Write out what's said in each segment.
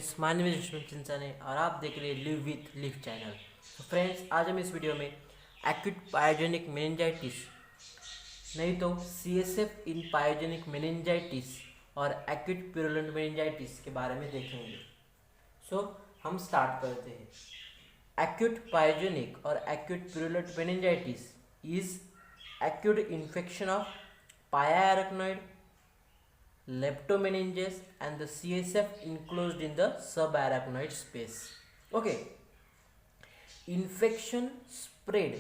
Friends, my name is Vishnu Chinchane और आप देख रहे हैं लिव विथ लिव चैनल। तो फ्रेंड्स, आज हम इस वीडियो में एक्यूट पायोजेनिक मेनिंजाइटिस नहीं तो सीएसएफ इन पायोजेनिक मेनिंजाइटिस और एक्यूट प्यूरुलेंट मेनिंजाइटिस के बारे में देखेंगे। सो हम स्टार्ट करते हैं। एक्यूट पायोजेनिक और acute purulent meningitis is acute infection of पाया leptomeninges and the CSF enclosed in the subarachnoid space. Okay, infection spread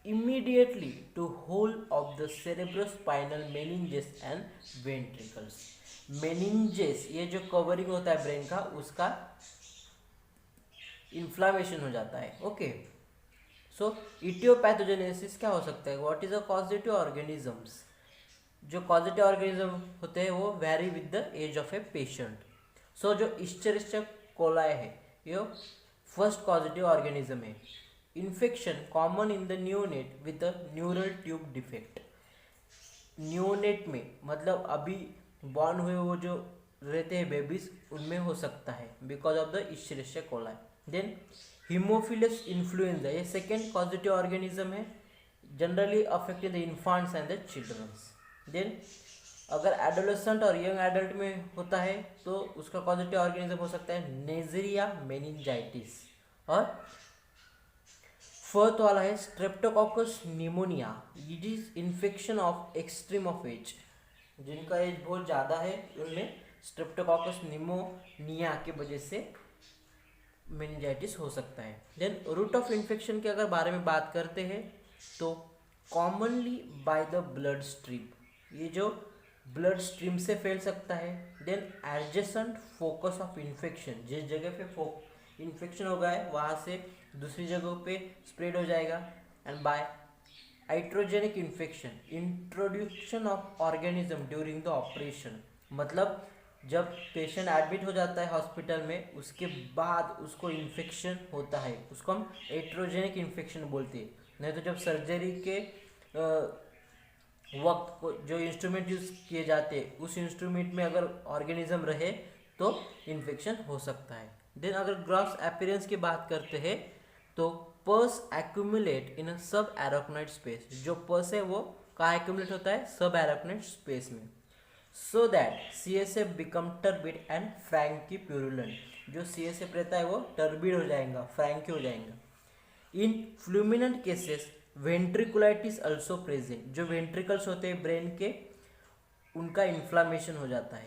immediately to whole of the cerebrospinal meninges and ventricles. meninges ये जो covering होता है brain का, उसका inflammation हो जाता है। ओके, सो इटियोपैथोजेनेसिस क्या हो सकता है? What is a causative organisms? जो कॉजेटिव ऑर्गेनिज्म होते हैं वो vary with the age of a patient. So जो इस्चरिस्टिया कोलाई है ये फर्स्ट कॉजेटिव ऑर्गेनिज्म है। Infection common in the neonate with the neural tube defect. Neonate में मतलब अभी बॉर्न हुए वो जो रहते हैं बेबीज, उनमें हो सकता है because of the Escherichia coli. Then Haemophilus influenzae, ये सेकेंड कॉजेटिव ऑर्गेनिज्म है, generally affecting the infants and the childrens. Then अगर एडोलेसेंट और यंग एडल्ट में होता है तो उसका कॉजेटिव ऑर्गेनिज्म हो सकता है नेजरिया मेनिंजाइटिस। और फोर्थ वाला है streptococcus pneumonia. It is infection of extreme of age. जिनका एज बहुत ज़्यादा है उनमें स्ट्रेप्टोकोकस निमोनिया के वजह से मेनिंजाइटिस हो सकता है। देन रूट ऑफ इन्फेक्शन के अगर बारे में बात करते हैं तो commonly by the blood stream, ये जो ब्लड स्ट्रीम से फैल सकता है। Then adjacent focus of infection, जिस जगह पे इन्फेक्शन होगा है वहाँ से दूसरी जगहों पे स्प्रेड हो जाएगा। And by iatrogenic infection, introduction of organism during the operation, मतलब जब पेशेंट एडमिट हो जाता है हॉस्पिटल में उसके बाद उसको इन्फेक्शन होता है, उसको हम एट्रोजेनिक इन्फेक्शन बोलते हैं। नहीं तो जब सर्जरी के वक्त को जो इंस्ट्रूमेंट यूज किए जाते हैं उस इंस्ट्रूमेंट में अगर ऑर्गेनिज्म रहे तो इन्फेक्शन हो सकता है। देन अगर ग्रॉस अपीयरेंस की बात करते हैं तो पस एक्यूमुलेट इन सब एरोक्नॉइड स्पेस। जो पस है वो कहाँ एक्यूमुलेट होता है? सब एरोक्नॉइड स्पेस में। So that CSF become turbid and frankly purulent. जो CSF रहता है वो टर्बिड हो जाएगा, फ्रैंकी हो जाएगा। इन फ्लूमिनेंट केसेस वेंट्रिकुलाइटिस अल्सो प्रेजेंट। जो वेंट्रिकल्स होते हैं ब्रेन के, उनका इन्फ्लामेशन हो जाता है।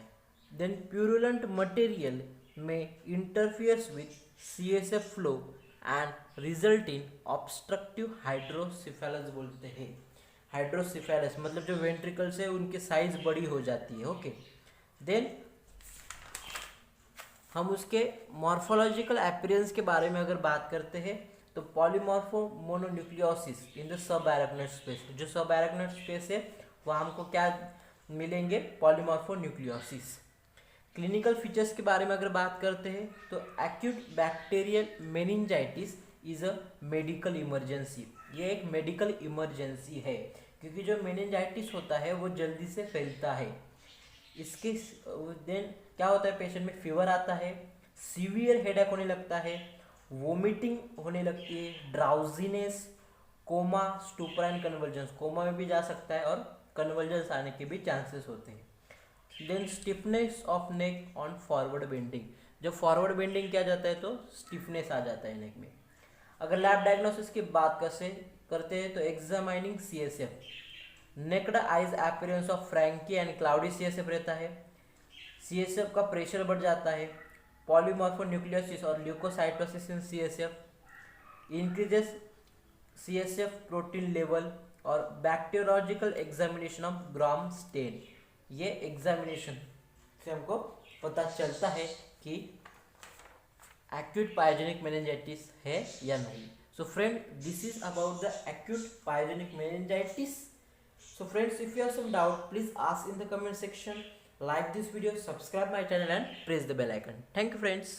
देन प्यूरुलेंट मटेरियल में interferes with CSF flow and result in obstructive hydrocephalus बोलते हैं। हाइड्रोसिफेलस मतलब जो वेंट्रिकल्स है उनकी साइज बड़ी हो जाती है। ओके, देन हम उसके मॉर्फोलॉजिकल अपीयरेंस के बारे में अगर बात करते हैं तो polymorpho mononucleosis in the sub arachnoid space. जो सब एरोक्नॉइड स्पेस है वहाँ हमको क्या मिलेंगे? पॉलीमॉर्फो न्यूक्लियोसिस। क्लिनिकल फीचर्स के बारे में अगर बात करते हैं तो acute bacterial meningitis is a medical emergency. ये एक मेडिकल इमरजेंसी है क्योंकि जो मेनिंजाइटिस होता है वो जल्दी से फैलता है। इसके देन क्या होता है? पेशेंट में फीवर आता है, सीवियर हेडेक होने लगता है, वोमिटिंग होने लगती है, drowsiness, coma, stupor and convergence. Coma में भी जा सकता है और कन्वर्जेंस आने के भी चांसेस होते हैं। Then stiffness of neck on forward bending. जब फॉरवर्ड बेंडिंग किया जाता है तो स्टिफनेस आ जाता है नेक में। अगर लैब डायग्नोसिस की बात करते हैं तो examining CSF, naked eyes appearance of frankly and cloudy CSF रहता है। CSF का प्रेशर बढ़ जाता है। पॉलीमॉर्फोन्यूक्लियोसिस और leucocytosis in CSF, increases CSF protein level और bacteriological examination of gram stain. ये एग्जामिनेशन से हमको पता चलता है कि एक्यूट पायोजेनिक मेनिंजाइटिस है या नहीं। So friend, this is about the acute pyogenic meningitis. So friends, if you have some doubt, please ask in the comment section. Like this video, subscribe my channel and press the bell icon. Thank you friends.